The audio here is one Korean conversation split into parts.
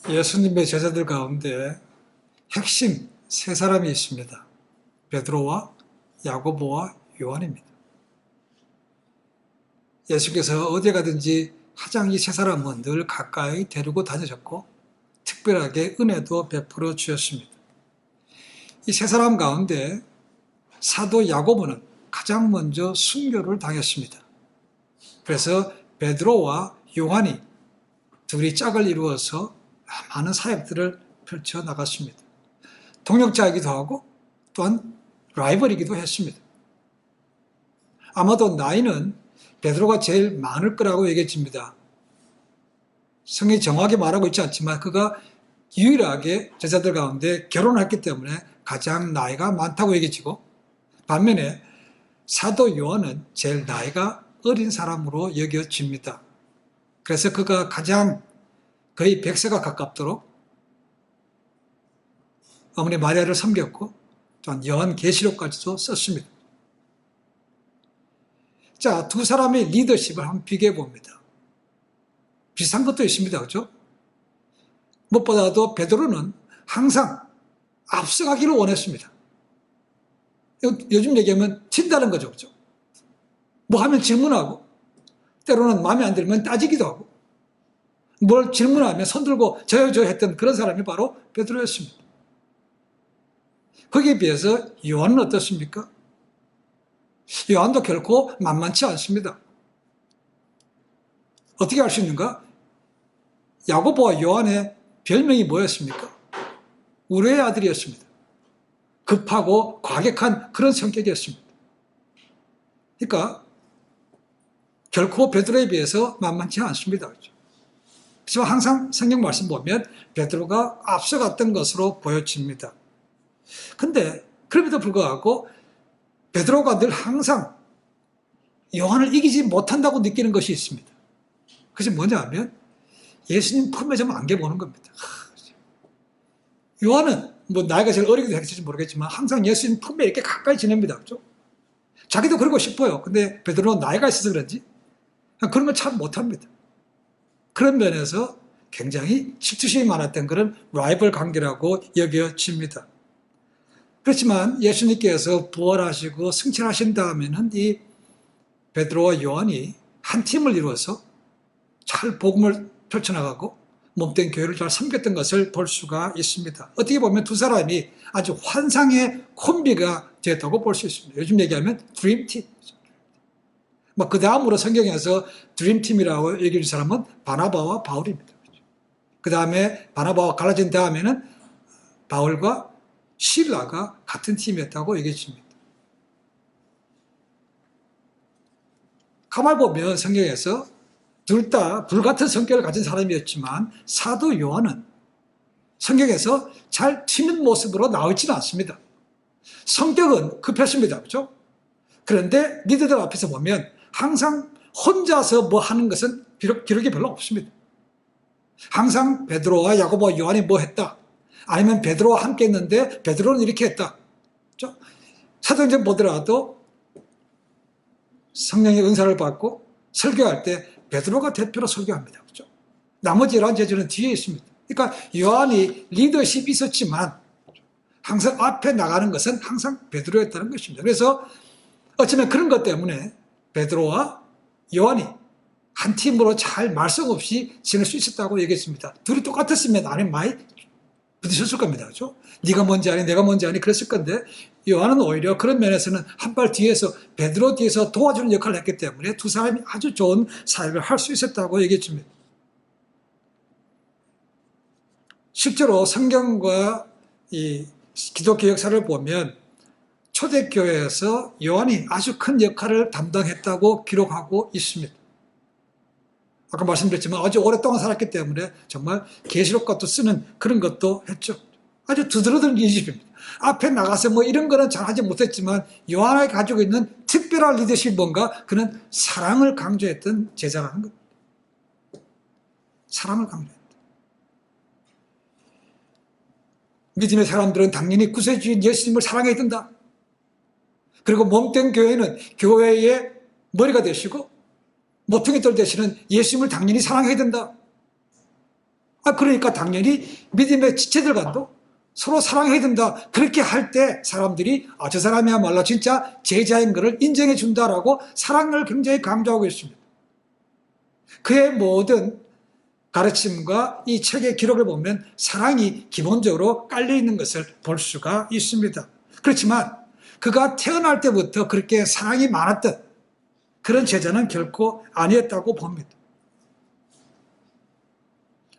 예수님의 제자들 가운데 핵심 세 사람이 있습니다. 베드로와 야고보와 요한입니다. 예수께서 어디 가든지 가장 이 세 사람은 늘 가까이 데리고 다니셨고 특별하게 은혜도 베풀어 주셨습니다. 이 세 사람 가운데 사도 야고보는 가장 먼저 순교를 당했습니다. 그래서 베드로와 요한이 둘이 짝을 이루어서 많은 사역들을 펼쳐나갔습니다. 동역자이기도 하고 또한 라이벌이기도 했습니다. 아마도 나이는 베드로가 제일 많을 거라고 얘기해집니다. 성경이 정확히 말하고 있지 않지만 그가 유일하게 제자들 가운데 결혼했기 때문에 가장 나이가 많다고 얘기해지고, 반면에 사도 요한은 제일 나이가 어린 사람으로 여겨집니다. 그래서 그가 가장 거의 100세가 가깝도록 어머니 마리아를 섬겼고 또한 요한계시록까지도 썼습니다. 자, 두 사람의 리더십을 한번 비교해 봅니다. 비슷한 것도 있습니다. 그렇죠? 무엇보다도 베드로는 항상 앞서가기를 원했습니다. 요즘 얘기하면 튄다는 거죠. 그렇죠? 뭐 하면 질문하고 때로는 마음에 안 들면 따지기도 하고 뭘 질문하면 손들고 저요 했던 그런 사람이 바로 베드로였습니다. 거기에 비해서 요한은 어떻습니까? 요한도 결코 만만치 않습니다. 어떻게 알 수 있는가? 야고보와 요한의 별명이 뭐였습니까? 우레의 아들이었습니다. 급하고 과격한 그런 성격이었습니다. 그러니까 결코 베드로에 비해서 만만치 않습니다. 하지만 항상 성경 말씀 보면 베드로가 앞서갔던 것으로 보여집니다. 근데 그럼에도 불구하고 베드로가 늘 항상 요한을 이기지 못한다고 느끼는 것이 있습니다. 그것이 뭐냐 하면 예수님 품에 좀 안겨보는 겁니다. 요한은 뭐 나이가 제일 어리기도 했을지 모르겠지만 항상 예수님 품에 이렇게 가까이 지냅니다. 그렇죠? 자기도 그러고 싶어요. 근데 베드로는 나이가 있어서 그런지 그런 걸 참 못합니다. 그런 면에서 굉장히 질투심이 많았던 그런 라이벌 관계라고 여겨집니다. 그렇지만 예수님께서 부활하시고 승천하신 다음에는 이 베드로와 요한이 한 팀을 이루어서 잘 복음을 펼쳐나가고 몸된 교회를 잘 섬겼던 것을 볼 수가 있습니다. 어떻게 보면 두 사람이 아주 환상의 콤비가 되었다고 볼 수 있습니다. 요즘 얘기하면 드림팀. 그 다음으로 성경에서 드림팀이라고 얘기할 사람은 바나바와 바울입니다. 그 다음에 바나바와 갈라진 다음에는 바울과 실라가 같은 팀이었다고 얘기해 줍니다. 가만히 보면 성경에서 둘 다 불같은 성격을 가진 사람이었지만 사도 요한은 성경에서 잘 튀는 모습으로 나오지는 않습니다. 성격은 급했습니다. 그렇죠? 그런데 리더들 앞에서 보면 항상 혼자서 뭐 하는 것은 비록 기록이 별로 없습니다. 항상 베드로와 야고보와 요한이 뭐 했다. 아니면 베드로와 함께 했는데 베드로는 이렇게 했다. 그렇죠? 사도행전 보더라도 성령의 은사를 받고 설교할 때 베드로가 대표로 설교합니다. 그렇죠? 나머지 11제자는 뒤에 있습니다. 그러니까 요한이 리더십이 있었지만 항상 앞에 나가는 것은 항상 베드로였다는 것입니다. 그래서 어쩌면 그런 것 때문에 베드로와 요한이 한 팀으로 잘 말썽 없이 지낼 수 있었다고 얘기했습니다. 둘이 똑같았으면 안에 많이 부딪혔을 겁니다. 그렇죠? 네가 뭔지 아니 내가 뭔지 아니 그랬을 건데 요한은 오히려 그런 면에서는 한 발 뒤에서 베드로 뒤에서 도와주는 역할을 했기 때문에 두 사람이 아주 좋은 사역을 할 수 있었다고 얘기했습니다. 실제로 성경과 이 기독교 역사를 보면 초대교회에서 요한이 아주 큰 역할을 담당했다고 기록하고 있습니다. 아까 말씀드렸지만 아주 오랫동안 살았기 때문에 정말 계시록과도 쓰는 그런 것도 했죠. 아주 두드러진 리더십입니다. 앞에 나가서 뭐 이런 거는 잘하지 못했지만 요한이 가지고 있는 특별한 리더십이 뭔가 그는 사랑을 강조했던 제자라는 겁니다. 사랑을 강조했다. 믿음의 사람들은 당연히 구세주인 예수님을 사랑해야 된다. 그리고 몸된 교회는 교회의 머리가 되시고 모퉁이돌 되시는 예수님을 당연히 사랑해야 된다. 그러니까 당연히 믿음의 지체들과도 서로 사랑해야 된다. 그렇게 할 때 사람들이 저 사람이야말로 진짜 제자인 것을 인정해 준다라고 사랑을 굉장히 강조하고 있습니다. 그의 모든 가르침과 이 책의 기록을 보면 사랑이 기본적으로 깔려 있는 것을 볼 수가 있습니다. 그렇지만 그가 태어날 때부터 그렇게 사랑이 많았던 그런 제자는 결코 아니었다고 봅니다.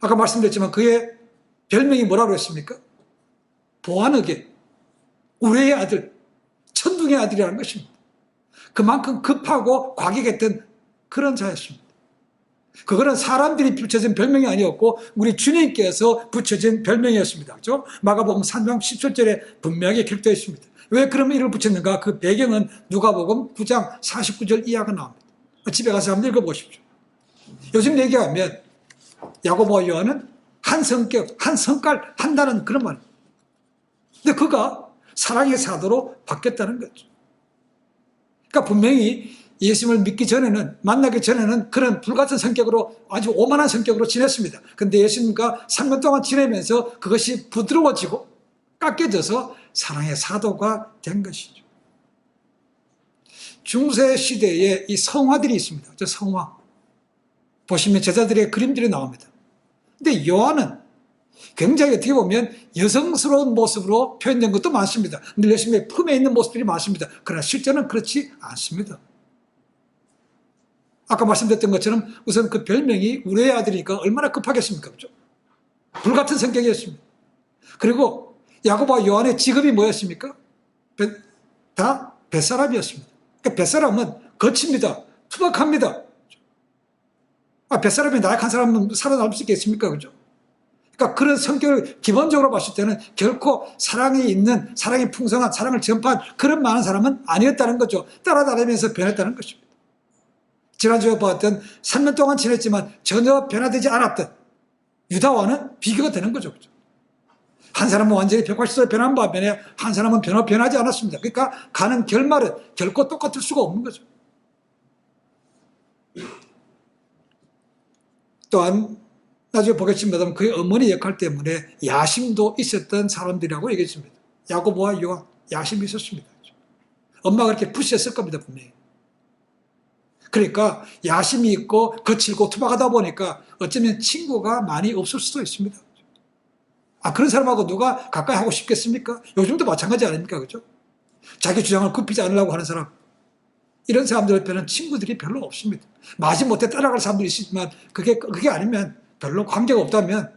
아까 말씀드렸지만 그의 별명이 뭐라고 했습니까? 보아너게, 우레의 아들, 천둥의 아들이라는 것입니다. 그만큼 급하고 과격했던 그런 자였습니다. 그거는 사람들이 붙여진 별명이 아니었고 우리 주님께서 붙여진 별명이었습니다. 그렇죠? 마가복음 3장 17절에 분명하게 기록되어 있습니다. 왜 그러면 이를 붙였는가? 그 배경은 누가복음 9장 49절 이하가 나옵니다. 집에 가서 한번 읽어보십시오. 요즘 얘기하면 야고보와 요한은 한 성격, 한 성깔 한다는 그런 말입니다. 근데 그가 사랑의 사도로 바뀌었다는 거죠. 그러니까 분명히 예수님을 믿기 전에는, 만나기 전에는 그런 불같은 성격으로 아주 오만한 성격으로 지냈습니다. 근데 예수님과 3년 동안 지내면서 그것이 부드러워지고 깎여져서 사랑의 사도가 된 것이죠. 중세 시대에 이 성화들이 있습니다. 저 성화. 보시면 제자들의 그림들이 나옵니다. 근데 요한은 굉장히 어떻게 보면 여성스러운 모습으로 표현된 것도 많습니다. 늘 예수님의 품에 있는 모습들이 많습니다. 그러나 실제는 그렇지 않습니다. 아까 말씀드렸던 것처럼 우선 그 별명이 우레의 아들이니까 얼마나 급하겠습니까? 그렇죠? 불같은 성격이었습니다. 그리고 야고보와 요한의 직업이 뭐였습니까? 다 뱃사람이었습니다. 그러니까 뱃사람은 거칩니다. 투박합니다. 뱃사람이 나약한 사람은 살아남을 수 있겠습니까? 그렇죠? 그러니까 그런 성격을 기본적으로 봤을 때는 결코 사랑이 있는, 사랑이 풍성한, 사랑을 전파한 그런 많은 사람은 아니었다는 거죠. 따라다니면서 변했다는 것입니다. 지난주에 봤던 3년 동안 지냈지만 전혀 변화되지 않았던 유다와는 비교가 되는 거죠. 그렇죠? 한 사람은 완전히 180도 변한 반면에 한 사람은 변하지 않았습니다. 그러니까 가는 결말은 결코 똑같을 수가 없는 거죠. 또한 나중에 보겠습니다만 그의 어머니 역할 때문에 야심도 있었던 사람들이라고 얘기했습니다. 야고보와 요한, 야심이 있었습니다. 엄마가 그렇게 푸시했을 겁니다, 분명히. 그러니까 야심이 있고 거칠고 투박하다 보니까 어쩌면 친구가 많이 없을 수도 있습니다. 그런 사람하고 누가 가까이 하고 싶겠습니까? 요즘도 마찬가지 아닙니까? 그죠? 자기 주장을 굽히지 않으려고 하는 사람. 이런 사람들 옆에는 친구들이 별로 없습니다. 마지못해 따라갈 사람들이 있지만 그게 아니면 별로 관계가 없다면,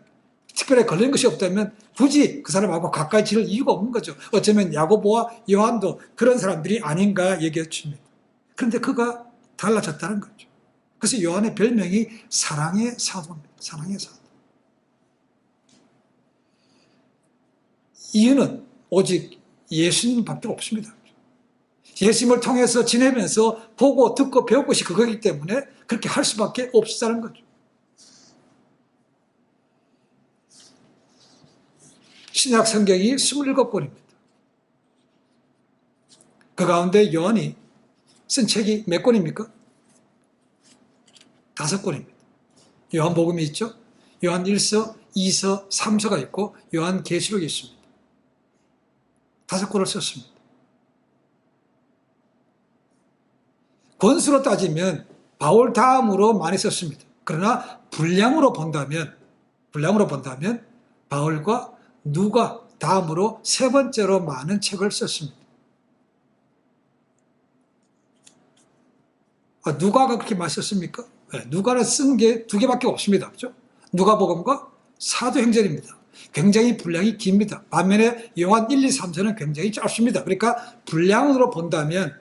특별히 걸린 것이 없다면 굳이 그 사람하고 가까이 지낼 이유가 없는 거죠. 어쩌면 야고보와 요한도 그런 사람들이 아닌가 얘기해 줍니다. 그런데 그가 달라졌다는 거죠. 그래서 요한의 별명이 사랑의 사도입니다. 사랑의 사도. 이유는 오직 예수님밖에 없습니다. 예수님을 통해서 지내면서 보고 듣고 배울 것이 그거기 때문에 그렇게 할 수밖에 없다는 거죠. 신약 성경이 27권입니다. 그 가운데 요한이 쓴 책이 몇 권입니까? 5권입니다. 요한복음이 있죠. 요한 1서, 2서, 3서가 있고 요한 계시록이 있습니다. 5권을 썼습니다. 권수로 따지면 바울 다음으로 많이 썼습니다. 그러나 분량으로 본다면 바울과 누가 다음으로 3번째로 많은 책을 썼습니다. 누가가 그렇게 많이 썼습니까? 네, 누가는 쓴 게 2개밖에 없습니다. 그렇죠? 누가복음과 사도행전입니다. 굉장히 분량이 깁니다. 반면에 요한 1, 2, 3서는 굉장히 짧습니다. 그러니까 분량으로 본다면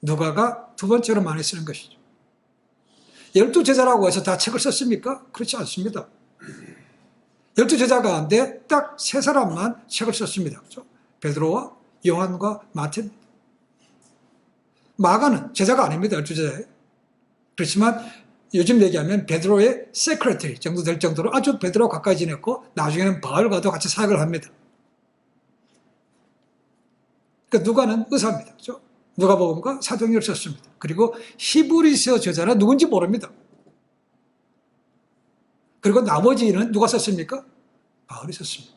누가가 2번째로 많이 쓰는 것이죠. 12제자라고 해서 다 책을 썼습니까? 그렇지 않습니다. 12제자 가운데 딱 3사람만 책을 썼습니다. 그렇죠? 베드로와 요한과 마태입니다. 마가는 제자가 아닙니다. 12제자예요. 그렇지만 요즘 얘기하면 베드로의 세크레터리 정도 될 정도로 아주 베드로와 가까이 지냈고 나중에는 바울과도 같이 사역을 합니다. 그러니까 누가는 의사입니다. 그렇죠? 누가복음과 사도행전을 썼습니다. 그리고 히브리서 저자는 누군지 모릅니다. 그리고 나머지는 누가 썼습니까? 바울이 썼습니다.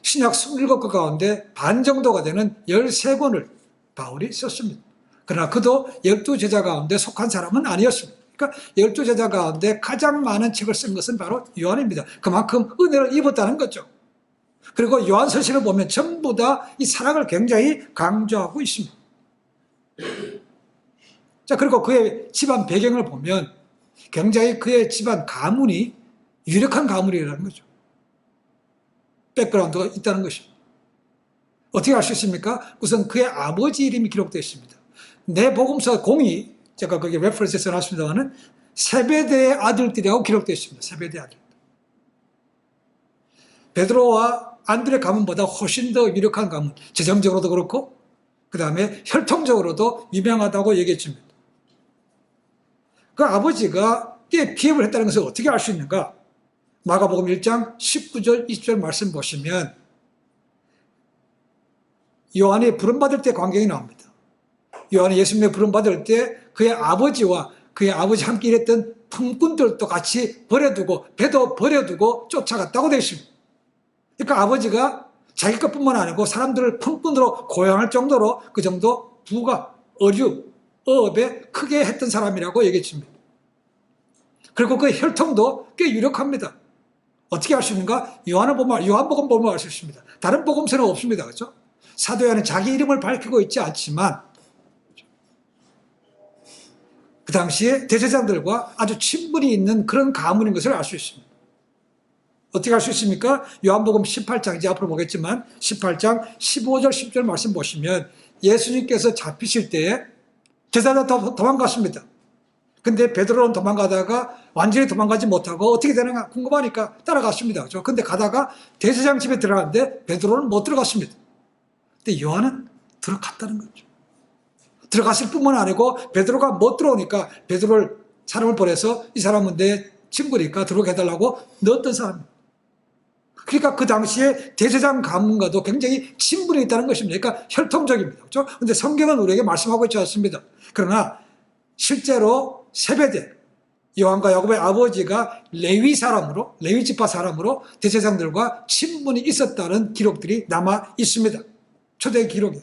신약 27권 가운데 반 정도가 되는 13권을 바울이 썼습니다. 그러나 그도 12제자 가운데 속한 사람은 아니었습니다. 그러니까 12제자 가운데 가장 많은 책을 쓴 것은 바로 요한입니다. 그만큼 은혜를 입었다는 거죠. 그리고 요한 서신을 보면 전부 다 이 사랑을 굉장히 강조하고 있습니다. 자, 그리고 그의 집안 배경을 보면 굉장히 그의 집안 가문이 유력한 가문이라는 거죠. 백그라운드가 있다는 것입니다. 어떻게 알 수 있습니까? 우선 그의 아버지 이름이 기록되어 있습니다. 내 복음서 공이 제가 거기 레퍼런스에 써놨습니다만은 세베대의 아들들이라고 기록되어 있습니다. 세베대의 아들. 베드로와 안드레 가문보다 훨씬 더 유력한 가문, 재정적으로도 그렇고 그 다음에 혈통적으로도 유명하다고 얘기했습니다. 그 아버지가 꽤 기업을 했다는 것을 어떻게 알 수 있는가? 마가복음 1장 19절 20절 말씀 보시면 요한이 부름받을 때 광경이 나옵니다. 요한이 예수님의 부름받을 때 그의 아버지와 그의 아버지 함께 일했던 품꾼들도 같이 버려두고 배도 버려두고 쫓아갔다고 되어 있습니다. 그러니까 아버지가 자기 것뿐만 아니고 사람들을 품꾼으로 고용할 정도로 그 정도 부가 어류, 어업에 크게 했던 사람이라고 얘기했습니다. 그리고 그 혈통도 꽤 유력합니다. 어떻게 알 수 있는가? 요한복음 보면 알 수 있습니다. 다른 복음서는 없습니다. 그렇죠? 사도 요한은 자기 이름을 밝히고 있지 않지만 그 당시에 대제사장들과 아주 친분이 있는 그런 가문인 것을 알 수 있습니다. 어떻게 알 수 있습니까? 요한복음 18장, 이제 앞으로 보겠지만 18장 15절 10절 말씀 보시면 예수님께서 잡히실 때에 제자들 도망갔습니다. 근데 베드로는 도망가다가 완전히 도망가지 못하고 어떻게 되는가 궁금하니까 따라갔습니다. 그렇죠? 근데 가다가 대제사장 집에 들어갔는데 베드로는 못 들어갔습니다. 근데 요한은 들어갔다는 거죠. 들어갔을 뿐만 아니고 베드로가 못 들어오니까 베드로를 사람을 보내서 이 사람은 내 친구니까 들어오게 해달라고 넣었던 사람입니다. 그러니까 그 당시에 대제사장 가문과도 굉장히 친분이 있다는 것입니다. 그러니까 혈통적입니다. 그렇죠? 근데 성경은 우리에게 말씀하고 있지 않습니다. 그러나 실제로 세베대, 요한과 야곱의 아버지가 레위 사람으로, 레위 지파 사람으로 대제사장들과 친분이 있었다는 기록들이 남아 있습니다. 초대 기록이.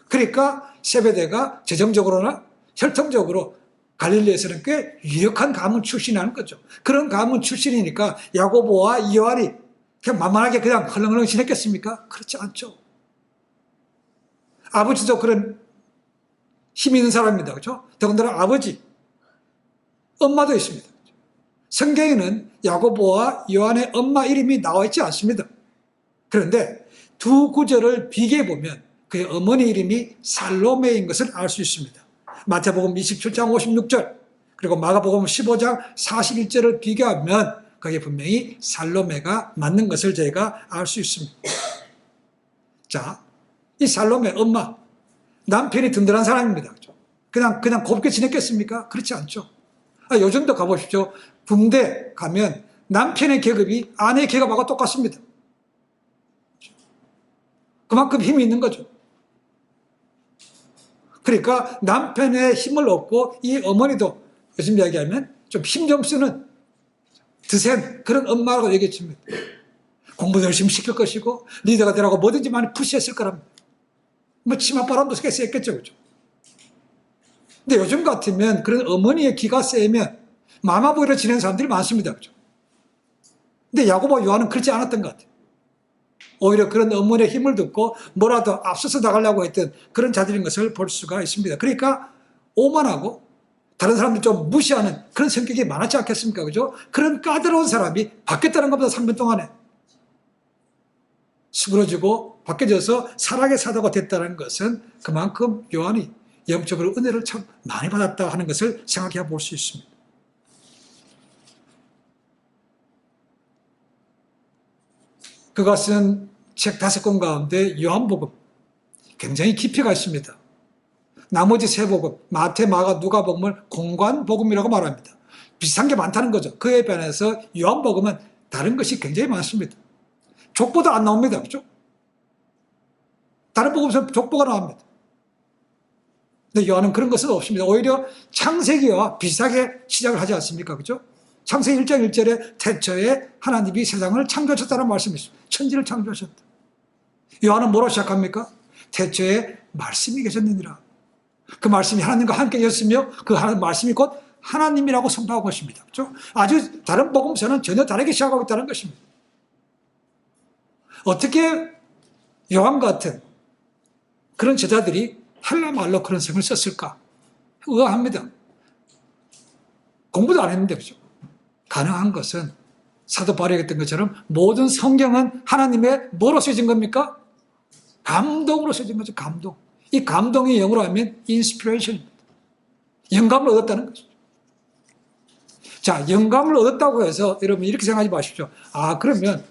그러니까 세베대가 재정적으로나 혈통적으로 갈릴리에서는 꽤 유력한 가문 출신이라는 거죠. 그런 가문 출신이니까 야고보와 요한이 그냥 만만하게 그냥 헐렁헐렁 지냈겠습니까? 그렇지 않죠. 아버지도 그런 힘 있는 사람입니다. 그렇죠? 더군다나 아버지, 엄마도 있습니다. 성경에는 야고보와 요한의 엄마 이름이 나와 있지 않습니다. 그런데 두 구절을 비교해 보면 그의 어머니 이름이 살로메인 것을 알 수 있습니다. 마태복음 27장 56절 그리고 마가복음 15장 41절을 비교하면 거기에 분명히 살로메가 맞는 것을 저희가 알 수 있습니다. 자, 이 살로메 엄마 남편이 든든한 사람입니다. 그냥 곱게 지냈겠습니까? 그렇지 않죠. 요즘도 가보십시오. 군대 가면 남편의 계급이 아내의 계급하고 똑같습니다. 그만큼 힘이 있는 거죠. 그러니까 남편의 힘을 얻고 이 어머니도 요즘 이야기하면 좀 힘 좀 쓰는 드센 그런 엄마라고 얘기했습니다. 공부도 열심히 시킬 것이고 리더가 되라고 뭐든지 많이 푸시했을 거랍니다. 뭐 치맛바람도 셌겠죠. 그렇죠? 근데 요즘 같으면 그런 어머니의 기가 세면 마마보이로 지내는 사람들이 많습니다. 그렇죠? 근데 야고보와 요한은 그렇지 않았던 것 같아요. 오히려 그런 어머니의 힘을 듣고 뭐라도 앞서서 나가려고 했던 그런 자들인 것을 볼 수가 있습니다. 그러니까 오만하고 다른 사람들 좀 무시하는 그런 성격이 많았지 않겠습니까? 그죠? 그런 까다로운 사람이 바뀌었다는 것보다 3년 동안에 수그러지고 바뀌어져서 살아계 사도가 됐다는 것은 그만큼 요한이 영적으로 은혜를 참 많이 받았다 하는 것을 생각해 볼 수 있습니다. 그것은 책 5권 가운데 요한복음 굉장히 깊이가 있습니다. 나머지 3복음 마태, 마가, 누가복음을 공관복음이라고 말합니다. 비슷한 게 많다는 거죠. 그에 반해서 요한복음은 다른 것이 굉장히 많습니다. 족보도 안 나옵니다. 그렇죠? 다른 복음에서 족보가 나옵니다. 근데 요한은 그런 것은 없습니다. 오히려 창세기와 비슷하게 시작을 하지 않습니까? 그렇죠? 창세기 1장 1절에 태초에 하나님이 세상을 창조하셨다는 말씀이 있습니다. 천지를 창조하셨다. 요한은 뭐로 시작합니까? 태초에 말씀이 계셨느니라. 그 말씀이 하나님과 함께 계셨으며 그 말씀이 곧 하나님이라고 선포하고 것입니다. 그렇죠? 아주 다른 복음서는 전혀 다르게 시작하고 있다는 것입니다. 어떻게 요한 같은 그런 제자들이 헬라 말로 그런 성을 썼을까? 의아합니다. 공부도 안 했는데, 그죠? 가능한 것은 사도 바울이 했던 것처럼 모든 성경은 하나님의 뭐로 쓰여진 겁니까? 감동으로 쓰여진 거죠, 감동. 이 감동이 영어로 하면 inspiration입니다. 영감을 얻었다는 거죠. 자, 영감을 얻었다고 해서 여러분 이렇게 생각하지 마십시오. 아, 그러면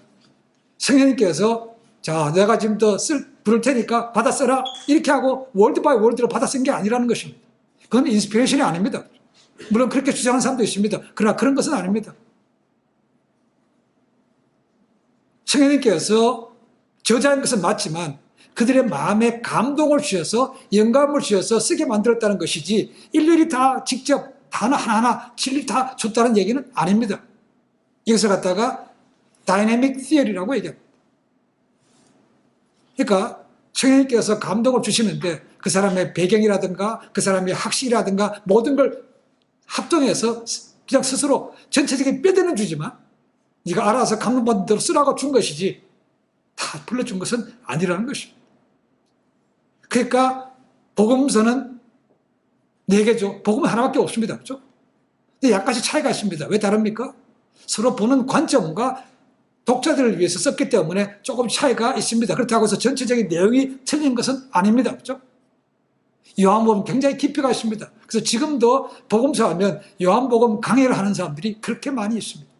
성령님께서 자, 내가 지금 더 부를 테니까 받아 써라. 이렇게 하고 월드 바이 월드로 받아 쓴 게 아니라는 것입니다. 그건 인스피레이션이 아닙니다. 물론 그렇게 주장하는 사람도 있습니다. 그러나 그런 것은 아닙니다. 성령님께서 저자인 것은 맞지만 그들의 마음에 감동을 주셔서 영감을 주셔서 쓰게 만들었다는 것이지 일일이 다 직접 단어 하나하나 진리 다 줬다는 얘기는 아닙니다. 이것을 갖다가 다이내믹 티어리라고 얘기합니다. 그러니까 성령님께서 감동을 주시는데 그 사람의 배경이라든가 그 사람의 학식이라든가 모든 걸 합동해서 그냥 스스로 전체적인 뼈대는 주지만 네가 알아서 감동받은 대로 쓰라고 준 것이지 다 불러준 것은 아니라는 것입니다. 그러니까 복음서는 4개죠. 복음은 하나밖에 없습니다. 그렇죠? 근데 약간씩 차이가 있습니다. 왜 다릅니까? 서로 보는 관점과 독자들을 위해서 썼기 때문에 조금 차이가 있습니다. 그렇다고 해서 전체적인 내용이 틀린 것은 아닙니다. 그렇죠? 요한복음 굉장히 깊이가 있습니다. 그래서 지금도 복음서 하면 요한복음 강의를 하는 사람들이 그렇게 많이 있습니다.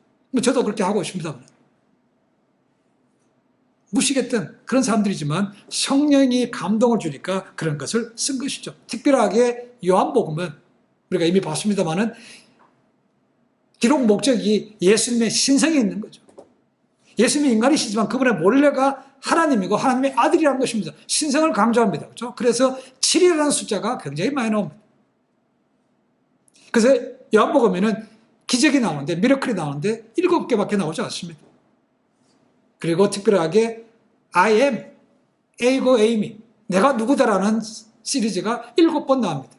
저도 그렇게 하고 있습니다. 무시했던 그런 사람들이지만 성령이 감동을 주니까 그런 것을 쓴 것이죠. 특별하게 요한복음은 우리가 이미 봤습니다만은 기록 목적이 예수님의 신성이 있는 거죠. 예수님이 인간이시지만 그분의 본래가 하나님이고 하나님의 아들이라는 것입니다. 신성을 강조합니다. 그렇죠? 그래서 7이라는 숫자가 굉장히 많이 나옵니다. 그래서 요한복음에는 기적이 나오는데 미러클이 나오는데 7개밖에 나오지 않습니다. 그리고 특별하게 I am, 에이고 에이미, 내가 누구다라는 시리즈가 7번 나옵니다.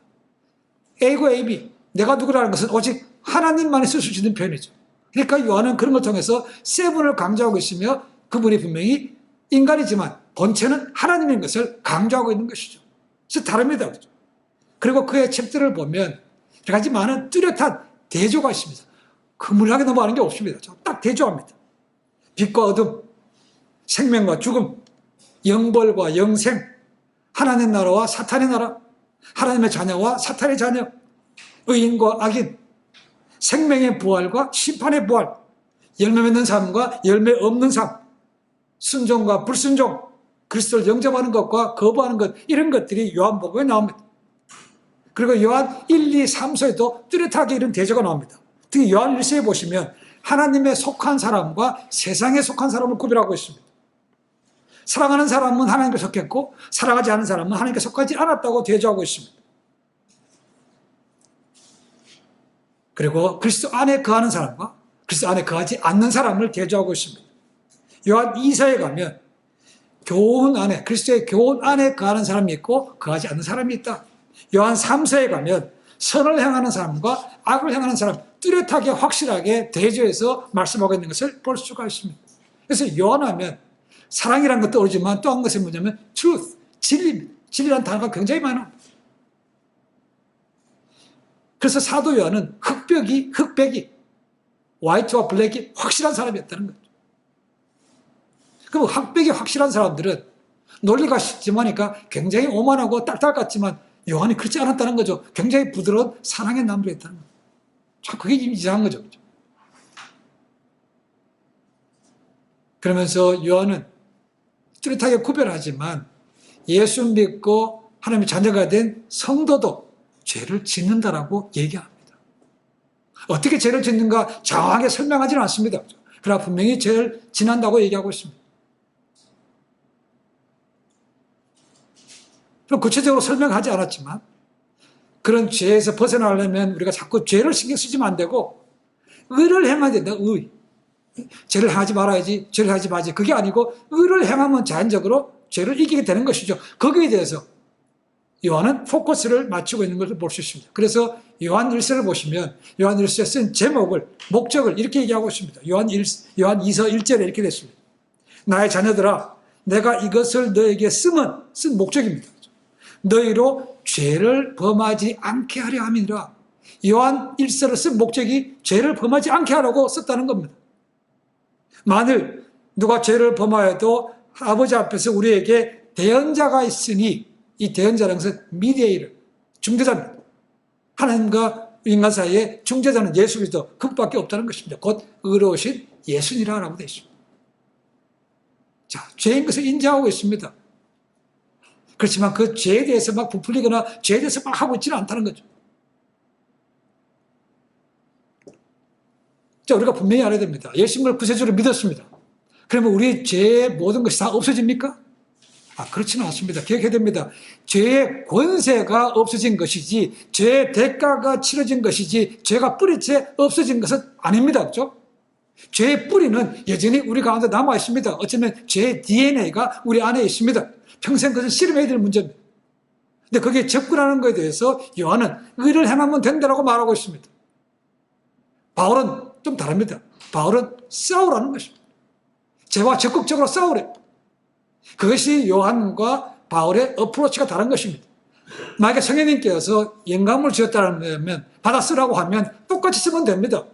에이고 에이미, 내가 누구라는 것은 오직 하나님만이 쓸 수 있는 표현이죠. 그러니까 요한은 그런 걸 통해서 세븐을 강조하고 있으며 그분이 분명히 인간이지만 본체는 하나님인 것을 강조하고 있는 것이죠. 그래서 다릅니다. 그리고 그의 챕터를 보면 여러 가지 많은 뚜렷한 대조가 있습니다. 그물하게 넘어가는 게 없습니다. 딱 대조합니다. 빛과 어둠, 생명과 죽음, 영벌과 영생, 하나님의 나라와 사탄의 나라, 하나님의 자녀와 사탄의 자녀, 의인과 악인, 생명의 부활과 심판의 부활, 열매 맺는 삶과 열매 없는 삶, 순종과 불순종, 그리스도를 영접하는 것과 거부하는 것, 이런 것들이 요한복음에 나옵니다. 그리고 요한 1, 2, 3서에도 뚜렷하게 이런 대조가 나옵니다. 특히 요한 1서에 보시면 하나님에 속한 사람과 세상에 속한 사람을 구별하고 있습니다. 사랑하는 사람은 하나님께 속했고 사랑하지 않는 사람은 하나님께 속하지 않았다고 대조하고 있습니다. 그리고 그리스도 안에 거하는 사람과 그리스도 안에 거하지 않는 사람을 대조하고 있습니다. 요한 2서에 가면 교훈 안에, 그리스도의 교훈 안에 거하는 사람이 있고 거하지 않는 사람이 있다. 요한 3서에 가면 선을 행하는 사람과 악을 행하는 사람 뚜렷하게 확실하게 대조해서 말씀하고 있는 것을 볼 수가 있습니다. 그래서 요한하면 사랑이라는 것도 떠오르지만 또 한 것은 뭐냐면 truth, 진리입니다. 진리라는 단어가 굉장히 많아. 그래서 사도 요한은 흑백이 화이트와 블랙이 확실한 사람이었다는 거죠. 그럼 흑백이 확실한 사람들은 논리가 심하니까 굉장히 오만하고 딱딱 같지만 요한이 그렇지 않았다는 거죠. 굉장히 부드러운 사랑의 남자였다는 거죠. 참 그게 이상한 거죠. 그러면서 요한은 뚜렷하게 구별하지만 예수 믿고 하나님의 자녀가 된 성도도 죄를 짓는다라고 얘기합니다. 어떻게 죄를 짓는가 정확하게 설명하지는 않습니다. 그러나 분명히 죄를 지난다고 얘기하고 있습니다. 그럼 구체적으로 설명하지 않았지만 그런 죄에서 벗어나려면 우리가 자꾸 죄를 신경 쓰지면 안 되고 의를 행해야 된다. 의. 죄를 행하지 말아야지, 죄를 하지 말지. 그게 아니고 의를 행하면 자연적으로 죄를 이기게 되는 것이죠. 거기에 대해서 요한은 포커스를 맞추고 있는 것을 볼 수 있습니다. 그래서 요한 1서를 보시면 요한 1서에 쓴 제목을, 목적을 이렇게 얘기하고 있습니다. 요한 2서 1절에 이렇게 됐습니다. 나의 자녀들아, 내가 이것을 너에게 쓴 목적입니다. 너희로 죄를 범하지 않게 하려 함이니라. 요한 1서를 쓴 목적이 죄를 범하지 않게 하라고 썼다는 겁니다. 만일 누가 죄를 범하여도 아버지 앞에서 우리에게 대언자가 있으니, 이 대언자라는 것은 미디에이터, 중재자입니다. 하나님과 인간 사이에 중재자는 예수 그리스도, 그것밖에 없다는 것입니다. 곧 의로우신 예수니라라고 되어 있습니다. 자, 죄인 것을 인정하고 있습니다. 그렇지만 그 죄에 대해서 막 부풀리거나 죄에 대해서 막 하고 있지는 않다는 거죠. 자, 우리가 분명히 알아야 됩니다. 예수님을 구세주로 믿었습니다. 그러면 우리 죄의 모든 것이 다 없어집니까? 그렇지는 않습니다. 기억해야 됩니다. 죄의 권세가 없어진 것이지, 죄의 대가가 치러진 것이지, 죄가 뿌리째 없어진 것은 아닙니다. 그렇죠? 죄의 뿌리는 여전히 우리 가운데 남아 있습니다. 어쩌면 죄의 DNA가 우리 안에 있습니다. 평생 그것을 씨름해야 될 문제입니다. 근데 거기에 접근하는 것에 대해서 요한은 의를 행하면 된다고 말하고 있습니다. 바울은 좀 다릅니다. 바울은 싸우라는 것입니다. 죄와 적극적으로 싸우래. 그것이 요한과 바울의 어프로치가 다른 것입니다. 만약에 성령님께서 영감을 주셨다면 받아 쓰라고 하면 똑같이 쓰면 됩니다.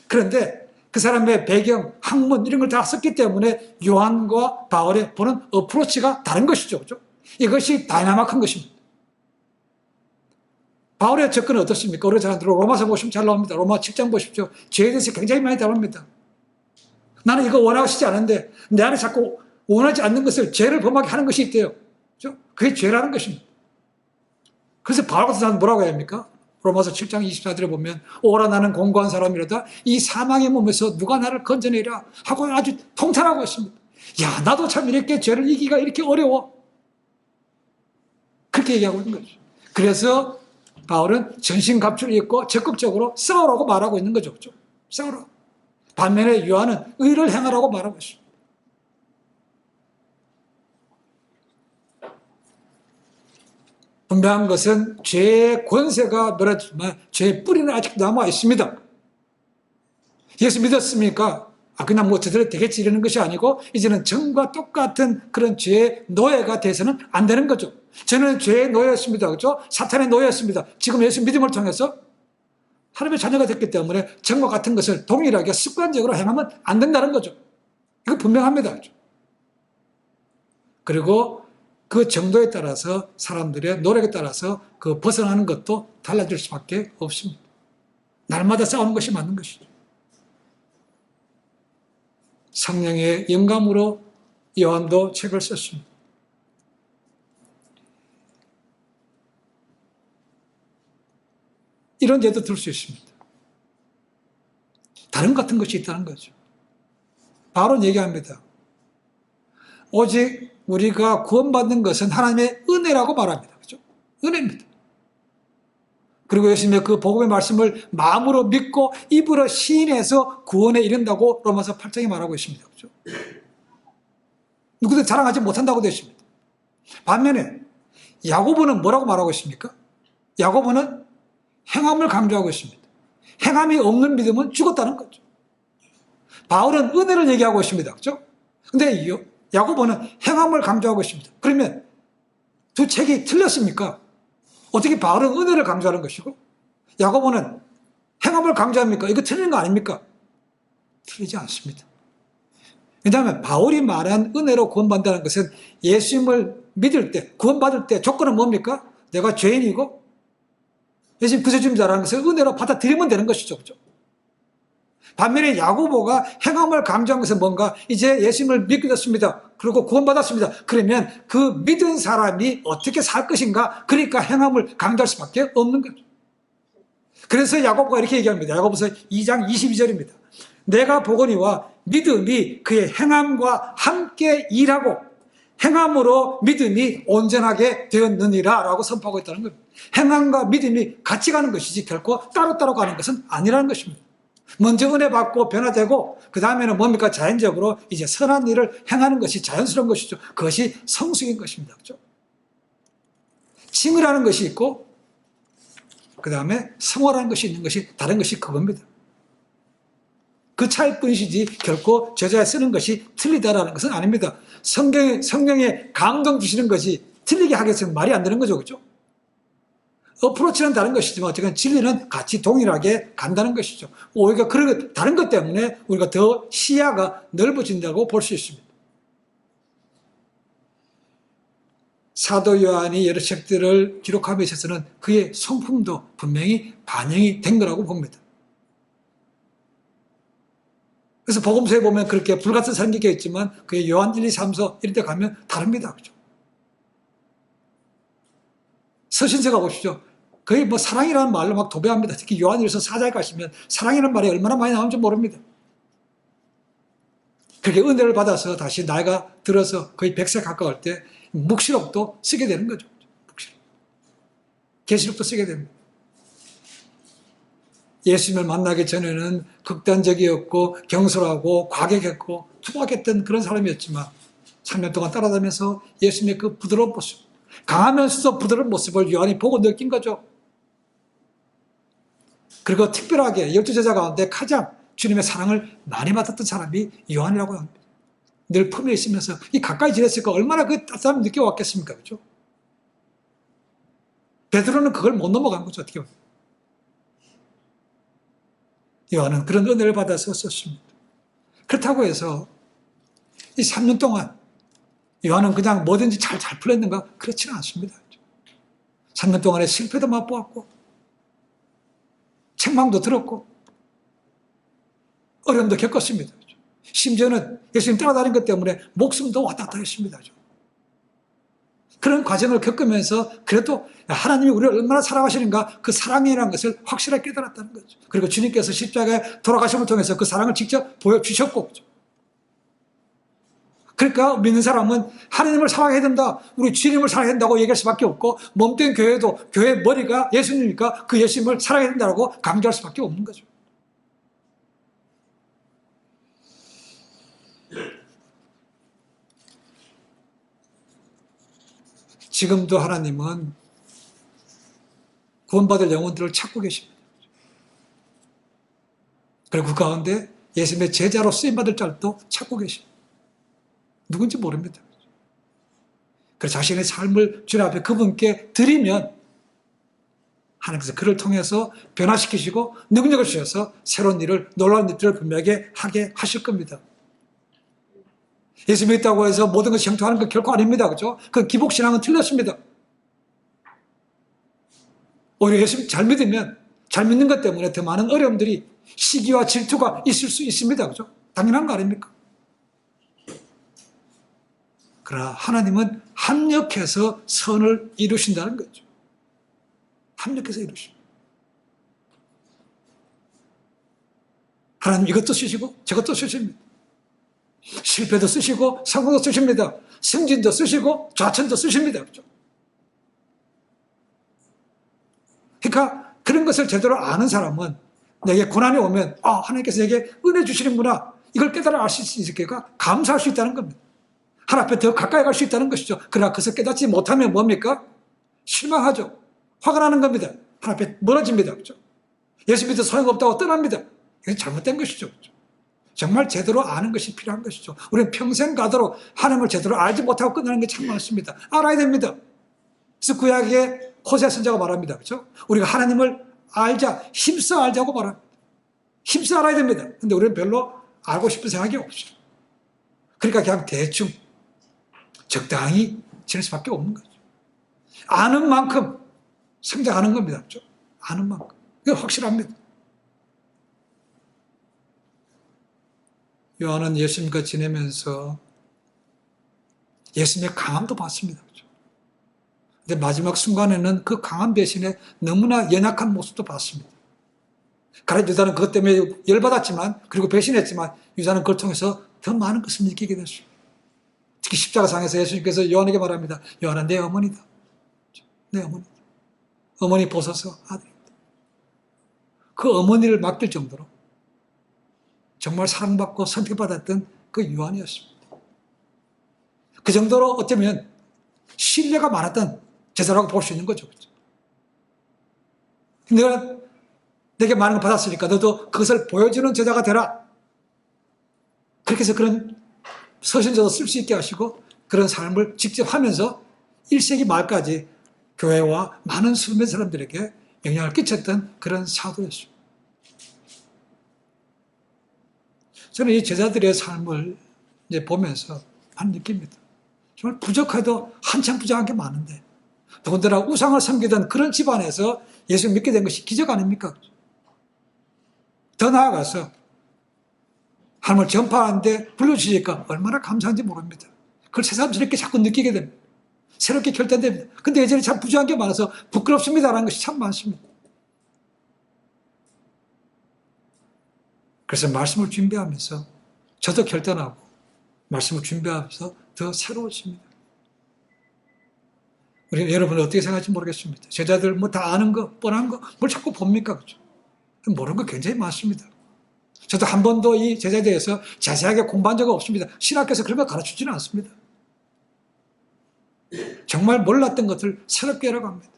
그런데 그 사람의 배경, 학문 이런 걸 다 썼기 때문에 요한과 바울의 보는 어프로치가 다른 것이죠. 그렇죠? 이것이 다이나믹한 것입니다. 바울의 접근은 어떻습니까? 우리가 잘 로마서 보시면 잘 나옵니다. 로마 7장 보십시오. 죄에 대해서 굉장히 많이 다룹니다. 나는 이거 원하시지 않은데 내 안에 자꾸 원하지 않는 것을 죄를 범하게 하는 것이 있대요. 그렇죠? 그게 죄라는 것입니다. 그래서 바울 같은 사람은 뭐라고 해야 합니까? 로마서 7장 24절에 보면 오라 나는 공고한 사람이라다 이 사망의 몸에서 누가 나를 건져내리라 하고 아주 통탄하고 있습니다. 야, 나도 참 이렇게 죄를 이기기가 이렇게 어려워. 그렇게 얘기하고 있는 거죠. 그래서 바울은 전신갑주를 입고 적극적으로 싸우라고 말하고 있는 거죠. 그렇죠? 싸우라. 반면에 요한은 의를 행하라고 말하고 있습니다. 분명한 것은 죄의 권세가 멸하지만 죄의 뿌리는 아직도 남아 있습니다. 예수 믿었습니까? 그냥 뭐 저대로 되겠지 이러는 것이 아니고 이제는 전과 똑같은 그런 죄의 노예가 돼서는 안 되는 거죠. 저는 죄의 노예였습니다. 그렇죠? 사탄의 노예였습니다. 지금 예수 믿음을 통해서 하나님의 자녀가 됐기 때문에 전과 같은 것을 동일하게 습관적으로 행하면 안 된다는 거죠. 이거 분명합니다. 그렇죠? 그리고 그 정도에 따라서 사람들의 노력에 따라서 그 벗어나는 것도 달라질 수밖에 없습니다. 날마다 싸우는 것이 맞는 것이죠. 성령의 영감으로 요한도 책을 썼습니다. 이런 예도 들 수 있습니다. 다른 같은 것이 있다는 거죠. 바로 얘기합니다. 오직 우리가 구원받는 것은 하나님의 은혜라고 말합니다. 그렇죠? 은혜입니다. 그리고 예수님의 그 복음의 말씀을 마음으로 믿고 입으로 시인해서 구원에 이른다고 로마서 8장에 말하고 있습니다. 그렇죠? 누구든 자랑하지 못한다고 되어 있습니다. 반면에 야고보는 뭐라고 말하고 있습니까? 야고보는 행함을 강조하고 있습니다. 행함이 없는 믿음은 죽었다는 거죠. 바울은 은혜를 얘기하고 있습니다. 그렇죠? 근데 야고보는 행함을 강조하고 있습니다. 그러면 두 책이 틀렸습니까? 어떻게 바울은 은혜를 강조하는 것이고 야고보는 행함을 강조합니까? 이거 틀린 거 아닙니까? 틀리지 않습니다. 왜냐하면 바울이 말한 은혜로 구원받는다는 것은 예수님을 믿을 때, 구원받을 때 조건은 뭡니까? 내가 죄인이고 예수님 구세주님이라는 것을 은혜로 받아들이면 되는 것이죠. 그렇죠? 반면에 야고보가 행함을 강조한 것은 뭔가 이제 예수님을 믿게 됐습니다. 그리고 구원받았습니다. 그러면 그 믿은 사람이 어떻게 살 것인가? 그러니까 행함을 강조할 수밖에 없는 거죠. 그래서 야고보가 이렇게 얘기합니다. 야고보서 2장 22절입니다. 내가 보거니와 믿음이 그의 행함과 함께 일하고 행함으로 믿음이 온전하게 되었느니라 라고 선포하고 있다는 겁니다. 행함과 믿음이 같이 가는 것이지 결코 따로따로 가는 것은 아니라는 것입니다. 먼저 은혜 받고 변화되고 그 다음에는 뭡니까? 자연적으로 이제 선한 일을 행하는 것이 자연스러운 것이죠. 그것이 성숙인 것입니다. 그렇죠? 칭의라는 것이 있고 그 다음에 성화라는 것이 있는 것이 다른 것이 그겁니다. 그 차일 뿐이지 결코 저자에 쓰는 것이 틀리다라는 것은 아닙니다. 성경에 감동 주시는 것이 틀리게 하겠으면 말이 안 되는 거죠. 그렇죠? 어프로치는 다른 것이지만 어쨌든 진리는 같이 동일하게 간다는 것이죠. 오히려 그런 다른 것 때문에 우리가 더 시야가 넓어진다고 볼 수 있습니다. 사도 요한이 여러 책들을 기록함에 있어서는 그의 성품도 분명히 반영이 된 거라고 봅니다. 그래서 복음서에 보면 그렇게 불같은 성경이 있지만 그의 요한 1, 2, 3서 이런 데 가면 다릅니다. 그렇죠? 서신서 가보시죠. 거의 뭐 사랑이라는 말로 막 도배합니다. 특히 요한일서 4장에 가시면 사랑이라는 말이 얼마나 많이 나오는지 모릅니다. 그렇게 은혜를 받아서 다시 나이가 들어서 거의 100세 가까울 때 묵시록도 쓰게 되는 거죠. 묵시록. 계시록도 쓰게 됩니다. 예수님을 만나기 전에는 극단적이었고 경솔하고 과격했고 투박했던 그런 사람이었지만 3년 동안 따라다니면서 예수님의 그 부드러운 모습, 강하면서도 부드러운 모습을 요한이 보고 느낀 거죠. 그리고 특별하게 12제자 가운데 가장 주님의 사랑을 많이 받았던 사람이 요한이라고 합니다. 늘 품에 있으면서 이 가까이 지냈으니까 얼마나 그 따뜻함을 느껴왔겠습니까? 그렇죠? 베드로는 그걸 못 넘어간 거죠. 어떻게 보면. 요한은 그런 은혜를 받아서 썼습니다. 그렇다고 해서 이 3년 동안 요한은 그냥 뭐든지 잘 풀렸는가? 그렇지는 않습니다. 3년 동안에 실패도 맛보았고 책망도 들었고 어려움도 겪었습니다. 심지어는 예수님 따라다닌 것 때문에 목숨도 왔다 갔다 했습니다. 그런 과정을 겪으면서 그래도 하나님이 우리를 얼마나 사랑하시는가 그 사랑이라는 것을 확실하게 깨달았다는 거죠. 그리고 주님께서 십자가에 돌아가심을 통해서 그 사랑을 직접 보여주셨고, 그러니까 믿는 사람은 하나님을 사랑해야 된다, 우리 주님을 사랑해야 된다고 얘기할 수밖에 없고, 몸된 교회도 교회 머리가 예수님이니까 그 예수님을 사랑해야 된다고 강조할 수밖에 없는 거죠. 지금도 하나님은 구원받을 영혼들을 찾고 계십니다. 그리고 그 가운데 예수님의 제자로 쓰임받을 자도 찾고 계십니다. 누군지 모릅니다. 그래서 자신의 삶을 주님 앞에 그분께 드리면 하나님께서 그를 통해서 변화시키시고 능력을 주셔서 새로운 일을, 놀라운 일들을 분명하게 하게 하실 겁니다. 예수 믿다고 해서 모든 것이 형통하는 건 결코 아닙니다. 그죠? 그 기복신앙은 틀렸습니다. 오히려 예수 잘 믿으면, 잘 믿는 것 때문에 더 많은 어려움들이, 시기와 질투가 있을 수 있습니다. 그죠? 당연한 거 아닙니까? 그러나 하나님은 합력해서 선을 이루신다는 거죠. 합력해서 이루십니다. 하나님 이것도 쓰시고 저것도 쓰십니다. 실패도 쓰시고 성공도 쓰십니다. 승진도 쓰시고 좌천도 쓰십니다. 그렇죠? 그러니까 그런 것을 제대로 아는 사람은 내게 고난이 오면 하나님께서 내게 은혜 주시는구나, 이걸 깨달아 알 수 있으니까 감사할 수 있다는 겁니다. 하나님 앞에 더 가까이 갈 수 있다는 것이죠. 그러나 그것을 깨닫지 못하면 뭡니까? 실망하죠. 화가 나는 겁니다. 하나님 앞에 멀어집니다. 그렇죠? 예수 믿어 소용없다고 떠납니다. 이건 잘못된 것이죠. 그렇죠? 정말 제대로 아는 것이 필요한 것이죠. 우리는 평생 가도록 하나님을 제대로 알지 못하고 끝나는 게 참 많습니다. 알아야 됩니다. 그래서 구약의 호세아 선지자가 말합니다. 그렇죠? 우리가 하나님을 알자, 힘써 알자고 말합니다. 힘써 알아야 됩니다. 근데 우리는 별로 알고 싶은 생각이 없어요. 그러니까 그냥 대충 적당히 지낼 수밖에 없는 거죠. 아는 만큼 성장하는 겁니다. 그렇죠? 아는 만큼. 이게 확실합니다. 요한은 예수님과 지내면서 예수님의 강함도 봤습니다. 근데 마지막 순간에는 그 강함 대신에 너무나 연약한 모습도 봤습니다. 가룟 유다는 그것 때문에 열받았지만, 그리고 배신했지만, 유다는 그걸 통해서 더 많은 것을 느끼게 됐습니다. 특히 십자가상에서 예수님께서 요한에게 말합니다. 요한아, 내 어머니다. 내 어머니다. 어머니 보소서 아들입니다. 그 어머니를 맡길 정도로 정말 사랑받고 선택받았던 그 요한이었습니다. 그 정도로 어쩌면 신뢰가 많았던 제자라고 볼 수 있는 거죠. 내가 내게 많은 걸 받았으니까 너도 그것을 보여주는 제자가 되라. 그렇게 해서 그런 서신서도 쓸 수 있게 하시고 그런 삶을 직접 하면서 1세기 말까지 교회와 많은 수많은 사람들에게 영향을 끼쳤던 그런 사도였습니다. 저는 이 제자들의 삶을 이제 보면서 한 느낍니다. 정말 부족해도 한참 부족한 게 많은데 더군다나 우상을 섬기던 그런 집안에서 예수 믿게 된 것이 기적 아닙니까? 더 나아가서 하나님을 전파하는데 불러주시니까 얼마나 감사한지 모릅니다. 그걸 새삼스럽게 자꾸 느끼게 됩니다. 새롭게 결단됩니다. 근데 예전에 참 부족한 게 많아서 부끄럽습니다라는 것이 참 많습니다. 그래서 말씀을 준비하면서 저도 결단하고 말씀을 준비하면서 더 새로워집니다. 우리 여러분은 어떻게 생각할지 모르겠습니다. 제자들 뭐 다 아는 거, 뻔한 거, 뭘 자꾸 봅니까? 그죠? 모르는 거 굉장히 많습니다. 저도 한 번도 이 제자에 대해서 자세하게 공부한 적은 없습니다. 신학교에서 그런 거 가르치지는 않습니다. 정말 몰랐던 것을 새롭게 알아갑니다.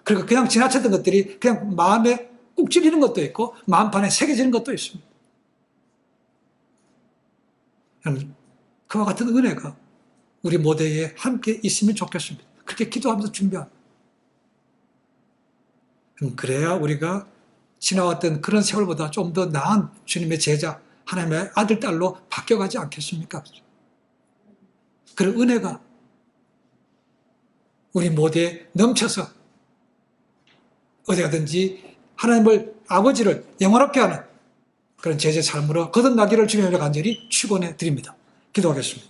그리고 그냥 지나쳤던 것들이 그냥 마음에 꾹 찔리는 것도 있고 마음판에 새겨지는 것도 있습니다. 그와 같은 은혜가 우리 모두에게 함께 있으면 좋겠습니다. 그렇게 기도하면서 준비합니다. 그래야 우리가 지나왔던 그런 세월보다 좀 더 나은 주님의 제자, 하나님의 아들, 딸로 바뀌어가지 않겠습니까? 그런 은혜가 우리 모두에 넘쳐서 어디 가든지 하나님을, 아버지를 영원롭게 하는 그런 제자 삶으로 거듭나기를 주님으로 간절히 축원해 드립니다. 기도하겠습니다.